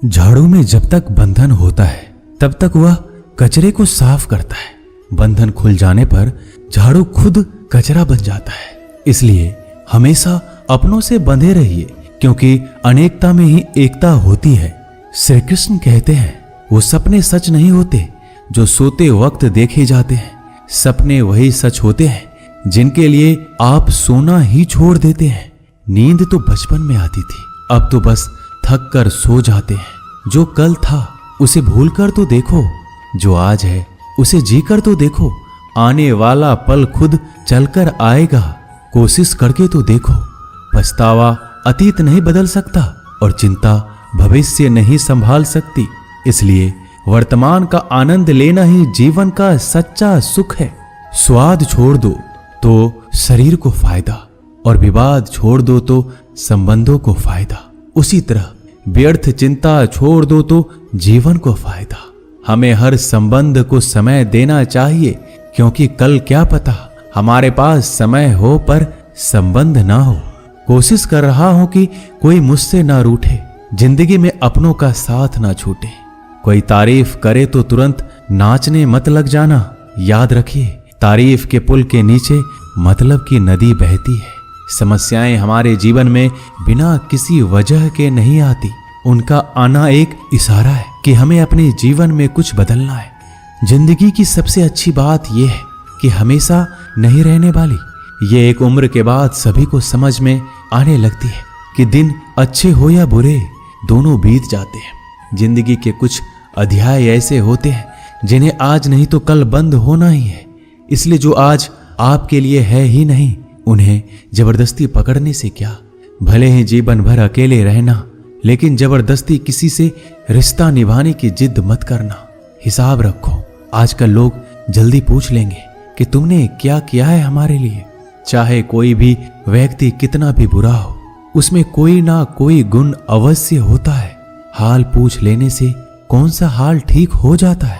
झाड़ू में जब तक बंधन होता है तब तक वह कचरे को साफ करता है। बंधन खुल जाने पर झाड़ू खुद कचरा बन जाता है। इसलिए हमेशा अपनों से बंधे रहिए, क्योंकि अनेकता में ही एकता होती है। श्री कृष्ण कहते हैं, वो सपने सच नहीं होते जो सोते वक्त देखे जाते हैं। सपने वही सच होते हैं जिनके लिए आप सोना ही छोड़ देते हैं। नींद तो बचपन में आती थी, अब तो बस थक कर सो जाते हैं। जो कल था उसे भूल कर तो देखो, जो आज है उसे जी कर तो देखो। आने वाला पल खुद चलकर आएगा, कोशिश करके तो देखो। पछतावा अतीत नहीं बदल सकता और चिंता भविष्य नहीं संभाल सकती। इसलिए वर्तमान का आनंद लेना ही जीवन का सच्चा सुख है। स्वाद छोड़ दो तो शरीर को फायदा, और विवाद छोड़ दो तो संबंधों को फायदा। उसी तरह व्यर्थ चिंता छोड़ दो तो जीवन को फायदा। हमें हर संबंध को समय देना चाहिए, क्योंकि कल क्या पता हमारे पास समय हो पर संबंध ना हो। कोशिश कर रहा हूं कि कोई मुझसे ना रूठे, जिंदगी में अपनों का साथ ना छूटे। कोई तारीफ करे तो तुरंत नाचने मत लग जाना। याद रखिए, तारीफ के पुल के नीचे मतलब की नदी बहती है। समस्याएं हमारे जीवन में बिना किसी वजह के नहीं आती। उनका आना एक इशारा है कि हमें अपने जीवन में कुछ बदलना है। जिंदगी की सबसे अच्छी बात यह है कि हमेशा नहीं रहने वाली। ये एक उम्र के बाद सभी को समझ में आने लगती है कि दिन अच्छे हो या बुरे, दोनों बीत जाते हैं। जिंदगी के कुछ अध्याय ऐसे होते हैं जिन्हें आज नहीं तो कल बंद होना ही है। इसलिए जो आज आपके लिए है ही नहीं, उन्हें जबरदस्ती पकड़ने से क्या। भले ही जीवन भर अकेले रहना, लेकिन जबरदस्ती किसी से रिश्ता निभाने की जिद मत करना। हिसाब रखो, आजकल लोग जल्दी पूछ लेंगे कि तुमने क्या किया है हमारे लिए। चाहे कोई भी व्यक्ति कितना भी बुरा हो, उसमें कोई ना कोई गुण अवश्य होता है। हाल पूछ लेने से कौन सा हाल ठीक हो जाता है।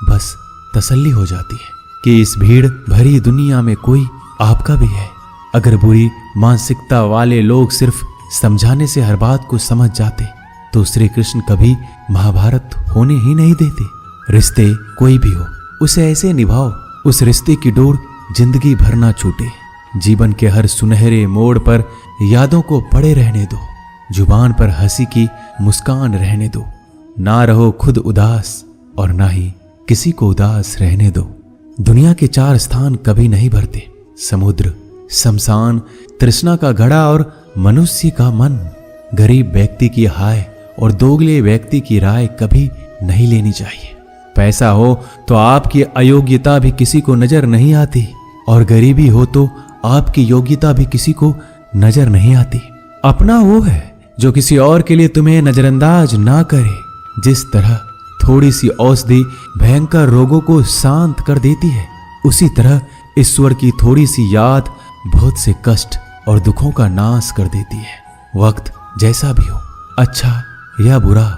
बस तसल्ली हो जाती है कि इस भीड़ भरी दुनिया में कोई आपका भी है। अगर बुरी मानसिकता वाले लोग सिर्फ समझाने से हर बात को समझ जाते तो श्री कृष्ण कभी महाभारत होने ही नहीं देते। रिश्ते कोई भी हो, उसे ऐसे निभाओ उस रिश्ते की डोर जिंदगी भर ना छूटे। जीवन के हर सुनहरे मोड़ पर यादों को पड़े रहने दो। जुबान पर हंसी की मुस्कान रहने दो। ना रहो खुद उदास और ना ही किसी को उदास रहने दो। दुनिया के 4 स्थान कभी नहीं भरते, समुद्र, शमशान, तृष्णा का घड़ा और मनुष्य का मन। गरीब व्यक्ति की हाय और दोगले व्यक्ति की राय कभी नहीं लेनी चाहिए। पैसा हो तो आपकी अयोग्यता भी किसी को नजर नहीं आती, और गरीबी हो तो आपकी योग्यता भी किसी को नजर नहीं आती। अपना वो है जो किसी और के लिए तुम्हें नजरअंदाज ना करे। जिस तरह थोड़ी सी औषधि भयंकर रोगों को शांत कर देती है, उसी तरह ईश्वर की थोड़ी सी याद बहुत से कष्ट और दुखों का नाश कर देती है। वक्त जैसा भी हो, अच्छा या बुरा,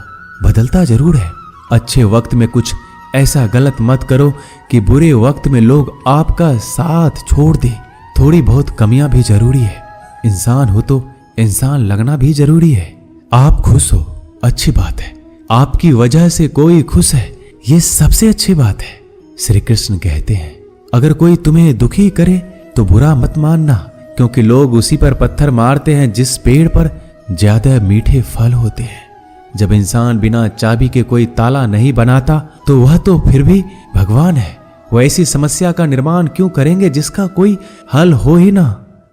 बदलता जरूर है। अच्छे वक्त में कुछ ऐसा गलत मत करो कि बुरे वक्त में लोग आपका साथ छोड़ दे। थोड़ी बहुत कमियां भी जरूरी है। इंसान हो तो इंसान लगना भी जरूरी है। आप खुश हो, अच्छी बात है। आपकी वजह से कोई खुश है, ये सबसे अच्छी बात है। श्री कृष्ण कहते हैं, अगर कोई तुम्हें दुखी करे तो बुरा मत मानना, क्योंकि लोग उसी पर पत्थर मारते हैं जिस पेड़ पर ज्यादा मीठे फल होते हैं। जब इंसान बिना चाबी के कोई ताला नहीं बनाता तो वह तो फिर भी भगवान है। वह ऐसी समस्या का निर्माण क्यों करेंगे जिसका कोई हल हो ही ना।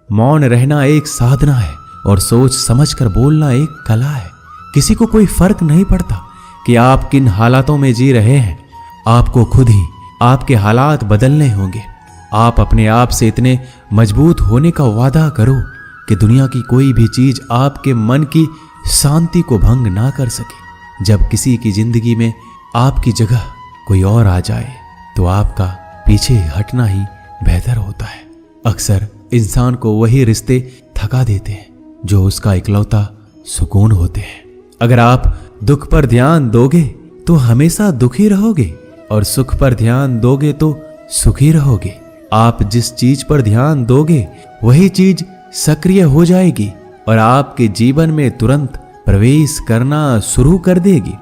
मौन रहना एक साधना है और सोच समझकर बोलना एक कला है। किसी को कोई फर्क नहीं पड़ता कि आप किन हालातों में जी रहे हैं। आपको खुद ही आपके हालात बदलने होंगे। आप अपने आप से इतने मजबूत होने का वादा करो कि दुनिया की कोई भी चीज आपके मन की शांति को भंग ना कर सके। जब किसी की जिंदगी में आपकी जगह कोई और आ जाए तो आपका पीछे हटना ही बेहतर होता है। अक्सर इंसान को वही रिश्ते थका देते हैं जो उसका इकलौता सुकून होते हैं। अगर आप दुख पर ध्यान दोगे तो हमेशा दुखी रहोगे, और सुख पर ध्यान दोगे तो सुखी रहोगे। आप जिस चीज पर ध्यान दोगे वही चीज सक्रिय हो जाएगी और आपके जीवन में तुरंत प्रवेश करना शुरू कर देगी।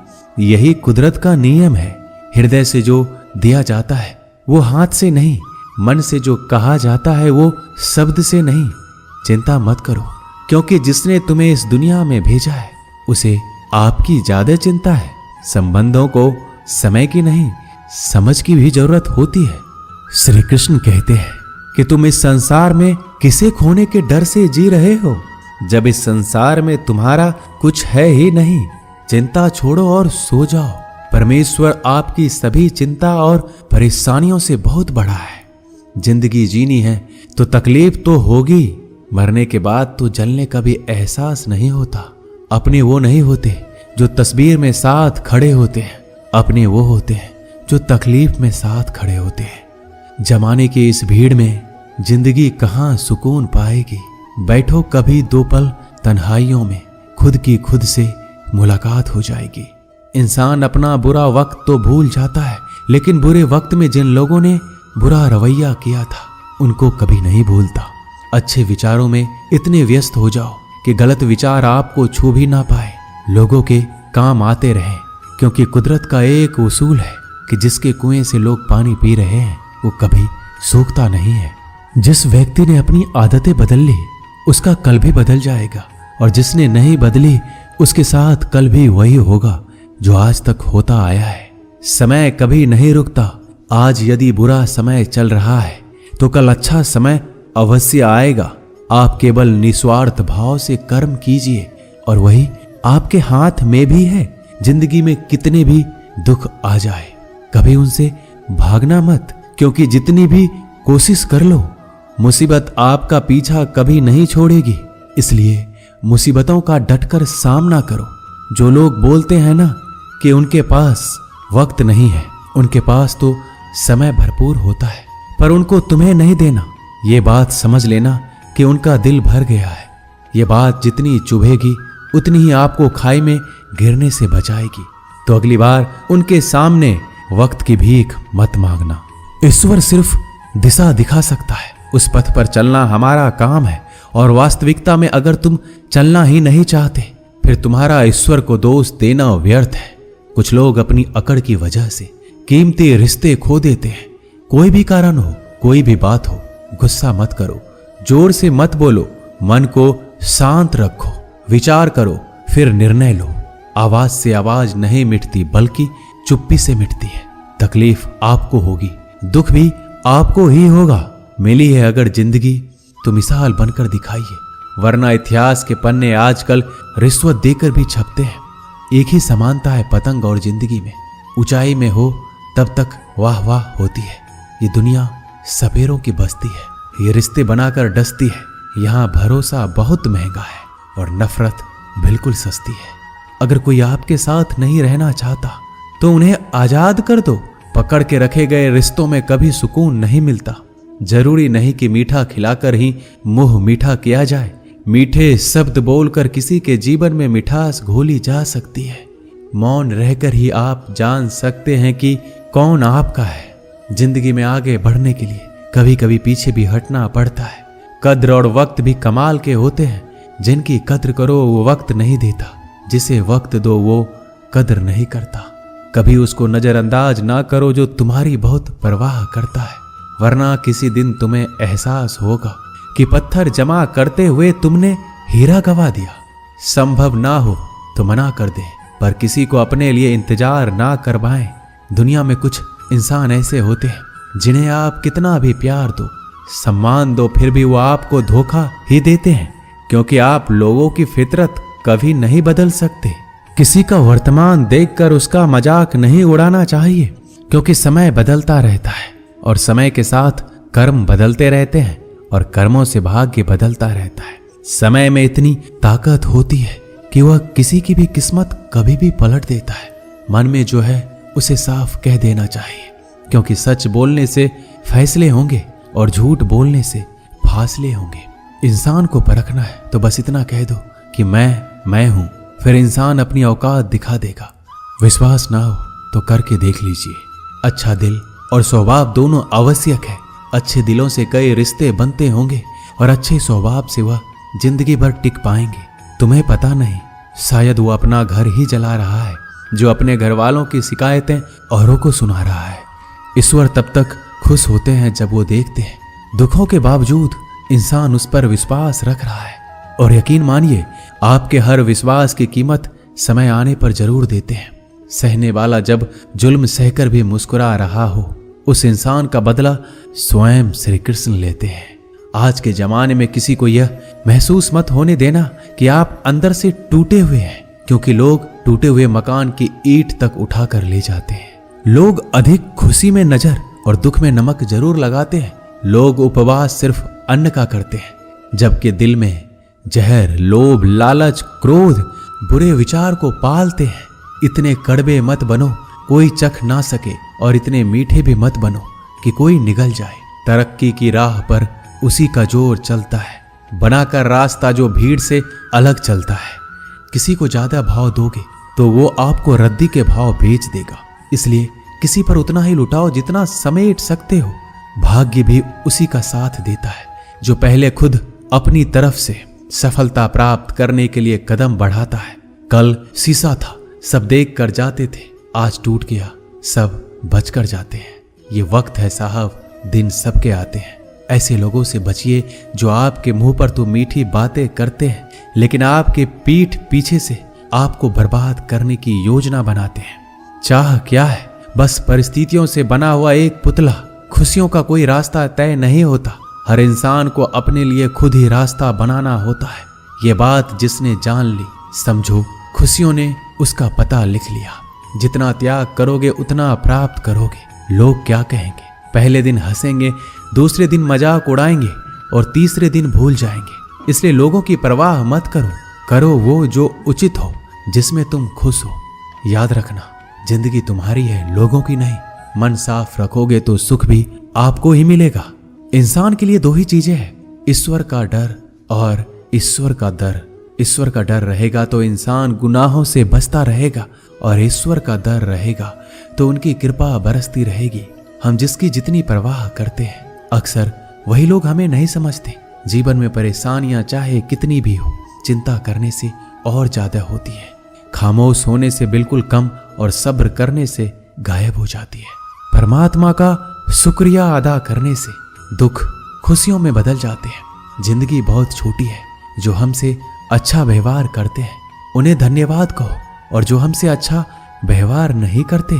यही कुदरत का नियम है। हृदय से जो दिया जाता है वो हाथ से नहीं, मन से जो कहा जाता है वो शब्द से नहीं। चिंता मत करो, क्योंकि जिसने तुम्हें इस दुनिया में भेजा है उसे आपकी ज्यादा चिंता है। संबंधों को समय की नहीं, समझ की भी जरूरत होती है। श्री कृष्ण कहते हैं कि तुम इस संसार में किसे खोने के डर से जी रहे हो, जब इस संसार में तुम्हारा कुछ है ही नहीं। चिंता छोड़ो और सो जाओ। परमेश्वर आपकी सभी चिंता और परेशानियों से बहुत बड़ा है। जिंदगी जीनी है तो तकलीफ तो होगी, मरने के बाद तो जलने का भी एहसास नहीं होता। अपने वो नहीं होते जो तस्वीर में साथ खड़े होते हैं, अपने वो होते हैं जो तकलीफ में साथ खड़े होते हैं। जमाने की इस भीड़ में जिंदगी कहाँ सुकून पाएगी। बैठो कभी दो पल तन्हाइयों में, खुद की खुद से मुलाकात हो जाएगी। इंसान अपना बुरा वक्त तो भूल जाता है, लेकिन बुरे वक्त में जिन लोगों ने बुरा रवैया किया था उनको कभी नहीं भूलता। अच्छे विचारों में इतने व्यस्त हो जाओ कि गलत विचार आपको छू भी ना पाए। लोगों के काम आते रहें, क्योंकि कुदरत का एक उसूल है कि जिसके कुएं से लोग पानी पी रहे हैं वो कभी सूखता नहीं है। जिस व्यक्ति ने अपनी आदतें बदल ली उसका कल भी बदल जाएगा, और जिसने नहीं बदली उसके साथ कल भी वही होगा जो आज तक होता आया है। समय कभी नहीं रुकता। आज यदि बुरा समय चल रहा है तो कल अच्छा समय अवश्य आएगा। आप केवल निस्वार्थ भाव से कर्म कीजिए और वही आपके हाथ में भी है। जिंदगी में कितने भी दुख आ जाए कभी उनसे भागना मत, क्योंकि जितनी भी कोशिश कर लो मुसीबत आपका पीछा कभी नहीं छोड़ेगी। इसलिए मुसीबतों का डटकर सामना करो। जो लोग बोलते हैं ना कि उनके पास वक्त नहीं है, उनके पास तो समय भरपूर होता है, पर उनको तुम्हें नहीं देना। ये बात समझ लेना कि उनका दिल भर गया है। ये बात जितनी चुभेगी उतनी ही आपको खाई में गिरने से बचाएगी। तो अगली बार उनके सामने वक्त की भीख मत मांगना। ईश्वर सिर्फ दिशा दिखा सकता है, उस पथ पर चलना हमारा काम है। और वास्तविकता में अगर तुम चलना ही नहीं चाहते फिर तुम्हारा ईश्वर को दोष देना व्यर्थ है। कुछ लोग अपनी अकड़ की वजह से कीमती रिश्ते खो देते हैं। कोई भी कारण हो, कोई भी बात हो, गुस्सा मत करो, जोर से मत बोलो, मन को शांत रखो, विचार करो, फिर निर्णय लो। आवाज से आवाज नहीं मिटती बल्कि चुप्पी से मिटती है। तकलीफ आपको होगी, दुख भी आपको ही होगा। मिली है अगर जिंदगी तो मिसाल बनकर दिखाइए, वरना इतिहास के पन्ने आजकल रिश्वत देकर भी छपते हैं। एक ही समानता है पतंग और जिंदगी में। ऊंचाई में हो तब तक वाह वाह होती है। ये दुनिया सपेरों की बस्ती है, ये रिश्ते बनाकर डसती है। यहाँ भरोसा बहुत महंगा है और नफरत बिल्कुल सस्ती है। अगर कोई आपके साथ नहीं रहना चाहता तो उन्हें आजाद कर दो। पकड़ के रखे गए रिश्तों में कभी सुकून नहीं मिलता। जरूरी नहीं कि मीठा खिलाकर ही मुंह मीठा किया जाए। मीठे शब्द बोलकर किसी के जीवन में मिठास घोली जा सकती है। मौन रहकर ही आप जान सकते हैं कि कौन आपका है। जिंदगी में आगे बढ़ने के लिए कभी कभी पीछे भी हटना पड़ता है। कद्र और वक्त भी कमाल के होते हैं। जिनकी कद्र करो वो वक्त नहीं देता, जिसे वक्त दो वो कद्र नहीं करता। कभी उसको नजरअंदाज ना करो जो तुम्हारी बहुत परवाह करता है, वरना किसी दिन तुम्हें एहसास होगा कि पत्थर जमा करते हुए तुमने हीरा गवा दिया। संभव ना हो तो मना कर दे, पर किसी को अपने लिए इंतजार ना करवाएं। दुनिया में कुछ इंसान ऐसे होते हैं जिन्हें आप कितना भी प्यार दो, सम्मान दो, फिर भी वो आपको धोखा ही देते हैं, क्योंकि आप लोगों की फितरत कभी नहीं बदल सकते। किसी का वर्तमान देखकर उसका मजाक नहीं उड़ाना चाहिए, क्योंकि समय बदलता रहता है और समय के साथ कर्म बदलते रहते हैं और कर्मों से भाग्य बदलता रहता है। समय में इतनी ताकत होती है कि वह किसी की भी किस्मत कभी भी पलट देता है। मन में जो है उसे साफ कह देना चाहिए, क्योंकि सच बोलने से फैसले होंगे और झूठ बोलने से फासले होंगे। इंसान को परखना है तो बस इतना कह दो कि मैं हूं, फिर इंसान अपनी औकात दिखा देगा। विश्वास ना हो तो करके देख लीजिए। अच्छा दिल और स्वभाव दोनों आवश्यक है। अच्छे दिलों से कई रिश्ते बनते होंगे और अच्छे स्वभाव से वह जिंदगी भर टिक पाएंगे। तुम्हें पता नहीं शायद वो अपना घर ही जला रहा है, जो अपने घर वालों की शिकायतें औरों को सुना रहा है। ईश्वर तब तक खुश होते हैं जब वो देखते हैं दुखों के बावजूद इंसान उस पर विश्वास रख रहा है। और यकीन मानिए, आपके हर विश्वास की कीमत समय आने पर जरूर देते हैं। सहने वाला जब जुल्म सहकर भी मुस्कुरा रहा हो, उस इंसान का बदला स्वयं श्री कृष्ण लेते हैं। आज के जमाने में किसी को यह महसूस मत होने देना कि आप अंदर से टूटे हुए हैं, क्योंकि लोग टूटे हुए मकान की ईंट तक उठाकर ले जाते हैं। लोग अधिक खुशी में नजर और दुख में नमक जरूर लगाते हैं। लोग उपवास सिर्फ अन्न का करते हैं, जबकि दिल में जहर, लोभ, लालच, क्रोध, बुरे विचार को पालते हैं। इतने कड़वे मत बनो कोई चख ना सके, और इतने मीठे भी मत बनो कि कोई निगल जाए। तरक्की की राह पर उसी का जोर चलता है, बनाकर रास्ता जो भीड़ से अलग चलता है। किसी को ज्यादा भाव दोगे तो वो आपको रद्दी के भाव बेच देगा। इसलिए किसी पर उतना ही लुटाओ जितना समेट सकते हो। भाग्य भी उसी का साथ देता है जो पहले खुद अपनी तरफ से सफलता प्राप्त करने के लिए कदम बढ़ाता है। कल शीशा था, सब देख कर जाते थे, आज टूट गया, सब बच कर जाते हैं। ये वक्त है साहब, दिन सबके आते हैं। ऐसे लोगों से बचिए जो आपके मुंह पर तो मीठी बातें करते हैं, लेकिन आपके पीठ पीछे से आपको बर्बाद करने की योजना बनाते हैं। चाह क्या है? बस परिस्थितियों से बना हुआ एक पुतला। खुशियों का कोई रास्ता तय नहीं होता। हर इंसान को अपने लिए खुद ही रास्ता बनाना होता है। ये बात जिसने जान ली, समझो खुशियों ने उसका पता लिख लिया। जितना त्याग करोगे उतना प्राप्त करोगे। लोग क्या कहेंगे? पहले दिन हंसेंगे, दूसरे दिन मजाक उड़ाएंगे और तीसरे दिन भूल जाएंगे। इसलिए लोगों की परवाह मत करो, करो वो जो उचित हो, जिसमें तुम खुश हो। याद रखना, जिंदगी तुम्हारी है, लोगों की नहीं। मन साफ रखोगे तो सुख भी आपको ही मिलेगा। इंसान के लिए दो ही चीजें हैं, ईश्वर का डर और ईश्वर का दर। ईश्वर का डर रहेगा तो इंसान गुनाहों से बचता रहेगा, और ईश्वर का डर रहेगा तो उनकी कृपा बरसती रहेगी। हम जिसकी जितनी परवाह करते हैं, अक्सर वही लोग हमें नहीं समझते। जीवन में परेशानियां चाहे कितनी भी हो, चिंता करने से और ज्यादा होती है। खामोश होने से बिल्कुल कम और सब्र करने से गायब हो जाती है। परमात्मा का शुक्रिया अदा करने से दुख खुशियों में बदल जाते हैं। जिंदगी बहुत छोटी है। जो हमसे अच्छा व्यवहार करते हैं उन्हें धन्यवाद कहो, और जो हमसे अच्छा व्यवहार नहीं करते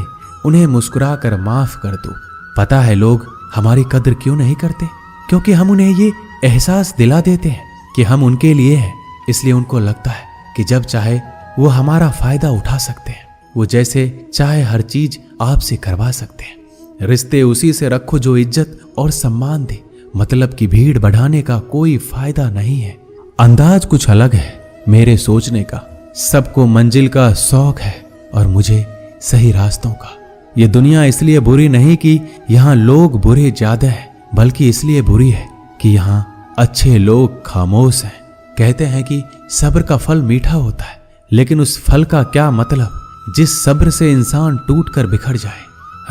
उन्हें मुस्कुरा कर माफ कर दो। पता है लोग हमारी कद्र क्यों नहीं करते? क्योंकि हम उन्हें ये एहसास दिला देते हैं कि हम उनके लिए हैं। इसलिए उनको लगता है कि जब चाहे वो हमारा फायदा उठा सकते हैं। वो जैसे चाहे हर चीज आपसे करवा सकते हैं। रिश्ते उसी से रखो जो इज्जत और सम्मान दे। मतलब की भीड़ बढ़ाने का कोई फायदा नहीं है। अंदाज कुछ अलग है मेरे सोचने का। सबको मंजिल का शौक है और मुझे सही रास्तों का। ये दुनिया इसलिए बुरी नहीं कि यहाँ लोग बुरे ज्यादा हैं, बल्कि इसलिए बुरी है कि यहाँ अच्छे लोग खामोश हैं। कहते हैं कि सब्र का फल मीठा होता है, लेकिन उस फल का क्या मतलब जिस सब्र से इंसान टूट कर बिखर जाए।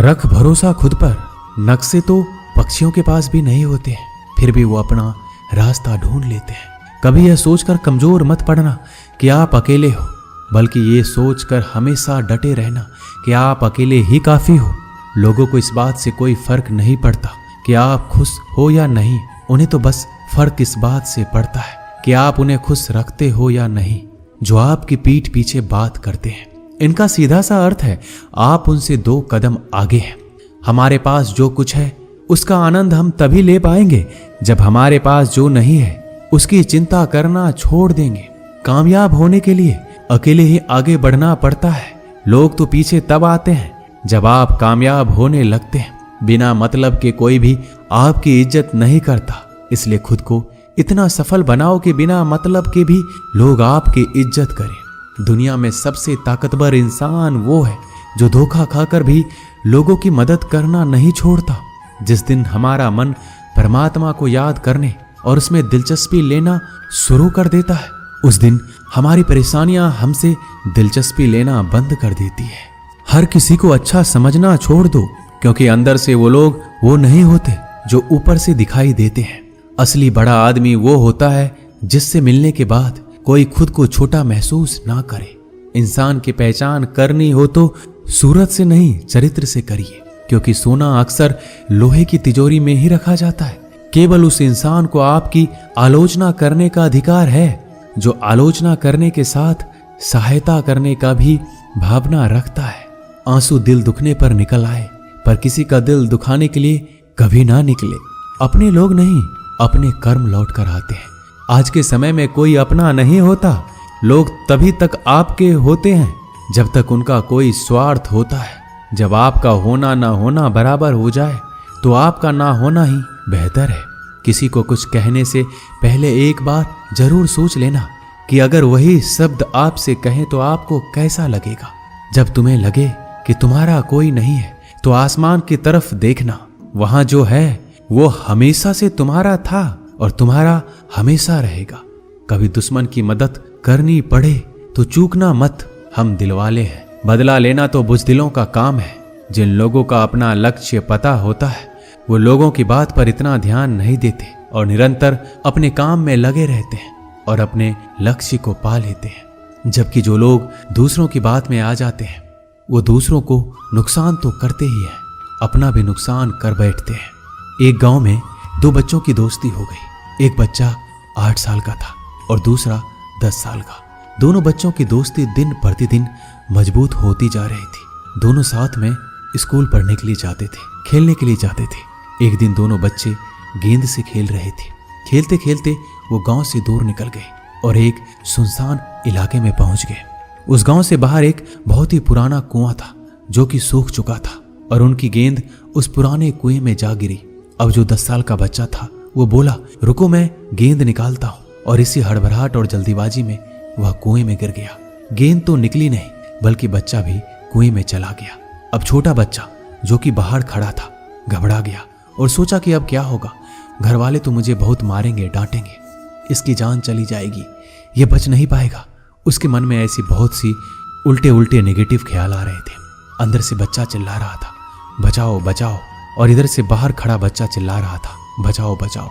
रख भरोसा खुद पर। नक्शे तो पक्षियों के पास भी नहीं होते हैं, फिर भी वो अपना रास्ता ढूंढ लेते हैं। कभी यह सोचकर कमजोर मत पड़ना कि आप अकेले हो, बल्कि ये सोचकर हमेशा डटे रहना कि आप अकेले ही काफी हो। लोगों को इस बात से कोई फर्क नहीं पड़ता कि आप खुश हो या नहीं। उन्हें तो बस फर्क इस बात से पड़ता है कि आप उन्हें खुश रखते हो या नहीं, जो आपकी पीठ पीछे बात करते हैं। इनका सीधा सा अर्थ है आप उनसे 2 कदम आगे हैं। हमारे पास जो कुछ है उसका आनंद हम तभी ले पाएंगे जब हमारे पास जो नहीं है उसकी चिंता करना छोड़ देंगे। कामयाब होने के लिए अकेले ही आगे बढ़ना पड़ता है। लोग तो पीछे तब आते हैं जब आप कामयाब होने लगते हैं। बिना मतलब के कोई भी आपकी इज्जत नहीं करता। इसलिए खुद को इतना सफल बनाओ कि बिना मतलब के भी लोग आपकी इज्जत करें। दुनिया में सबसे ताकतवर इंसान वो है जो धोखा खाकर भी लोगों की मदद करना नहीं छोड़ता। जिस दिन हमारा मन परमात्मा को याद करने और उसमें दिलचस्पी लेना शुरू कर देता है, उस दिन हमारी परेशानियां हमसे दिलचस्पी लेना बंद कर देती है। हर किसी को अच्छा समझना छोड़ दो, क्योंकि अंदर से वो लोग वो नहीं होते जो ऊपर से दिखाई देते हैं। असली बड़ा आदमी वो होता है जिससे मिलने के बाद कोई खुद को छोटा महसूस ना करे। इंसान की पहचान करनी हो तो सूरत से नहीं, चरित्र से करिए, क्योंकि सोना अक्सर लोहे की तिजोरी में ही रखा जाता है। केवल उस इंसान को आपकी आलोचना करने का अधिकार है जो आलोचना करने के साथ सहायता करने का भी भावना रखता है। आंसू दिल दुखने पर निकल आए, पर किसी का दिल दुखाने के लिए कभी ना निकले। अपने लोग नहीं, अपने कर्म लौट कर आते हैं। आज के समय में कोई अपना नहीं होता। लोग तभी तक आपके होते हैं जब तक उनका कोई स्वार्थ होता है। जब आपका होना ना होना बराबर हो जाए तो आपका ना होना ही बेहतर है। किसी को कुछ कहने से पहले एक बार जरूर सोच लेना कि अगर वही शब्द आपसे कहें तो आपको कैसा लगेगा। जब तुम्हें लगे कि तुम्हारा कोई नहीं है तो आसमान की तरफ देखना, वहां जो है वो हमेशा से तुम्हारा था और तुम्हारा हमेशा रहेगा। कभी दुश्मन की मदद करनी पड़े तो चूकना मत, हम दिलवाले हैं। बदला लेना तो बुज़दिलों का काम है। जिन लोगों का अपना लक्ष्य पता होता है वो लोगों की बात पर इतना ध्यान नहीं देते और निरंतर अपने काम में लगे रहते हैं और अपने लक्ष्य को पा लेते हैं। जबकि जो लोग दूसरों की बात में आ जाते हैं वो दूसरों को नुकसान तो करते ही हैं, अपना भी नुकसान कर बैठते हैं। एक गांव में दो बच्चों की दोस्ती हो गई। एक बच्चा 8 साल का था और दूसरा 10 साल का। दोनों बच्चों की दोस्ती दिन प्रतिदिन मजबूत होती जा रही थी। दोनों साथ में स्कूल पढ़ने के लिए जाते थे, खेलने के लिए जाते थे। एक दिन दोनों बच्चे गेंद से खेल रहे थे। खेलते खेलते वो गांव से दूर निकल गए और एक सुनसान इलाके में पहुंच गए। उस गांव से बाहर एक बहुत ही पुराना कुआं था जो कि सूख चुका था और उनकी गेंद उस पुराने कुएं में जा गिरी। अब जो 10 साल का बच्चा था वो बोला, रुको मैं गेंद निकालता हूं, और इसी हड़बड़ाहट और जल्दीबाजी में वह कुएं में गिर गया। गेंद तो निकली नहीं बल्कि बच्चा भी कुएं में चला गया। अब छोटा बच्चा जो कि बाहर खड़ा था घबरा गया और सोचा कि अब क्या होगा। घर वाले तो मुझे बहुत मारेंगे, डांटेंगे, इसकी जान चली जाएगी, ये बच नहीं पाएगा। उसके मन में ऐसी बहुत सी उल्टे उल्टे नेगेटिव ख्याल आ रहे थे। अंदर से बच्चा चिल्ला रहा था, बचाओ बचाओ, और इधर से बाहर खड़ा बच्चा चिल्ला रहा था, बचाओ बचाओ।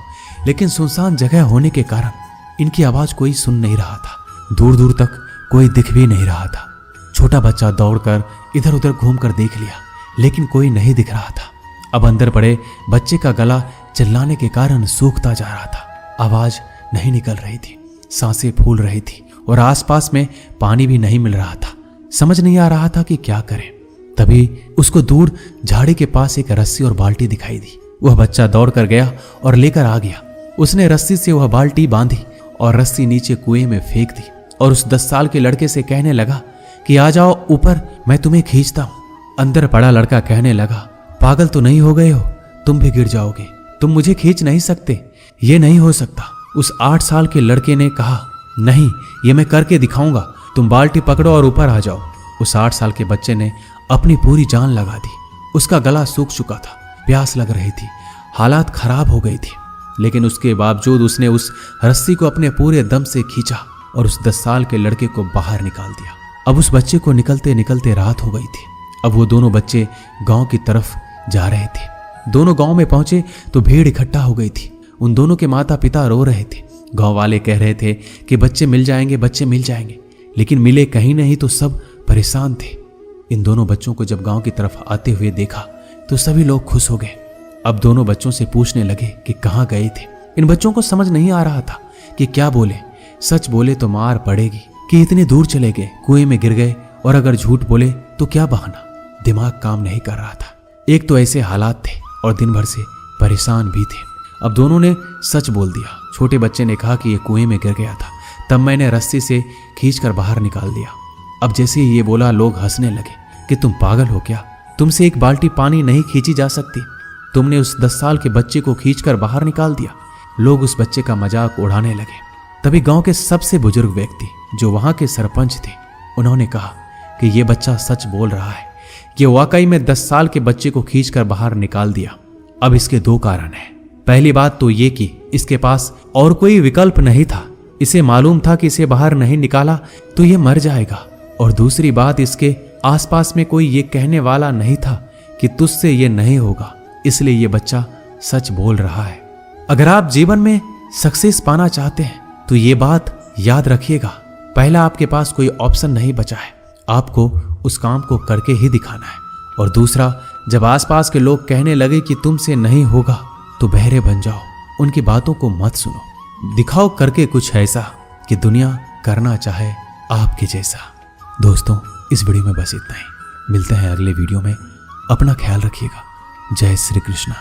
लेकिन सुनसान जगह होने के कारण इनकी आवाज कोई सुन नहीं रहा था। दूर दूर तक कोई दिख भी नहीं रहा था। छोटा बच्चा दौड़कर इधर उधर घूमकर देख लिया लेकिन कोई नहीं दिख रहा था। अब अंदर पड़े बच्चे का गला चिल्लाने के कारण सूखता जा रहा था। आवाज नहीं निकल रही थी, सांसें फूल रही थी और आसपास में पानी भी नहीं मिल रहा था। समझ नहीं आ रहा था कि क्या करे। तभी उसको दूर झाड़ी के पास एक रस्सी और बाल्टी दिखाई दी। वह बच्चा दौड़ कर गया और लेकर आ गया। उसने रस्सी से वह बाल्टी बांधी और रस्सी नीचे कुएं में फेंक दी और उस 10 साल के लड़के से कहने लगा कि आ जाओ ऊपर, मैं तुम्हें खींचता हूं। अंदर पड़ा लड़का कहने लगा, पागल तो नहीं हो गए हो, तुम भी गिर जाओगे, तुम मुझे खींच नहीं सकते, ये नहीं हो सकता। उस 8 साल के लड़के ने कहा, नहीं, ये मैं करके दिखाऊंगा, तुम बाल्टी पकड़ो और ऊपर आ जाओ। उस 8 साल के बच्चे ने अपनी पूरी जान लगा दी। उसका गला सूख चुका था, प्यास लग रही थी, हालात खराब हो गई थी, लेकिन उसके बावजूद उसने उस रस्सी को अपने पूरे दम से खींचा और उस 10 साल के लड़के को बाहर निकाल दिया। अब उस बच्चे को निकलते निकलते रात हो गई थी। अब वो दोनों बच्चे गांव की तरफ जा रहे थे। दोनों गांव में पहुंचे तो भीड़ इकट्ठा हो गई थी। उन दोनों के माता पिता रो रहे थे। गांव वाले कह रहे थे कि बच्चे मिल जाएंगे, बच्चे मिल जाएंगे, लेकिन मिले कहीं नहीं तो सब परेशान थे। इन दोनों बच्चों को जब गांव की तरफ आते हुए देखा तो सभी लोग खुश हो गए। अब दोनों बच्चों से पूछने लगे कि कहाँ गए थे। इन बच्चों को समझ नहीं आ रहा था कि क्या बोले। सच बोले तो मार पड़ेगी कि इतने दूर चले गए, कुएं में गिर गए, और अगर झूठ बोले तो क्या बहाना। दिमाग काम नहीं कर रहा था। एक तो ऐसे हालात थे और दिन भर से परेशान भी थे। अब दोनों ने सच बोल दिया। छोटे बच्चे ने कहा कि ये कुएं में गिर गया था, तब मैंने रस्सी से खींचकर बाहर निकाल दिया। अब जैसे ही ये बोला लोग हंसने लगे कि तुम पागल हो क्या, तुमसे एक बाल्टी पानी नहीं खींची जा सकती, तुमने उस 10 साल के बच्चे को खींचकर बाहर निकाल दिया। लोग उस बच्चे का मजाक उड़ाने लगे। तभी गांव के सबसे बुजुर्ग व्यक्ति जो वहां के सरपंच थे, उन्होंने कहा कि ये बच्चा सच बोल रहा है, ये वाकई में 10 साल के बच्चे को खींचकर बाहर निकाल दिया। अब इसके 2 कारण हैं। पहली बात तो ये कि इसके पास और कोई विकल्प नहीं था। इसे मालूम था कि इसे बाहर नहीं निकाला तो ये मर जाएगा। और दूसरी बात, इसके आसपास में कोई ये कहने वाला नहीं था कि तुझसे ये नहीं होगा, इसलिए ये बच्चा सच बोल रहा है। अगर आप जीवन में सक्सेस पाना चाहते हैं तो ये बात याद रखिएगा, पहला आपके पास कोई ऑप्शन नहीं बचा है, आपको उस काम को करके ही दिखाना है। और दूसरा, जब आसपास के लोग कहने लगे कि तुमसे नहीं होगा तो बहरे बन जाओ, उनकी बातों को मत सुनो, दिखाओ करके कुछ ऐसा कि दुनिया करना चाहे आपके जैसा। दोस्तों, इस वीडियो में बस इतना ही। मिलते हैं अगले वीडियो में। अपना ख्याल रखिएगा। जय श्री कृष्णा।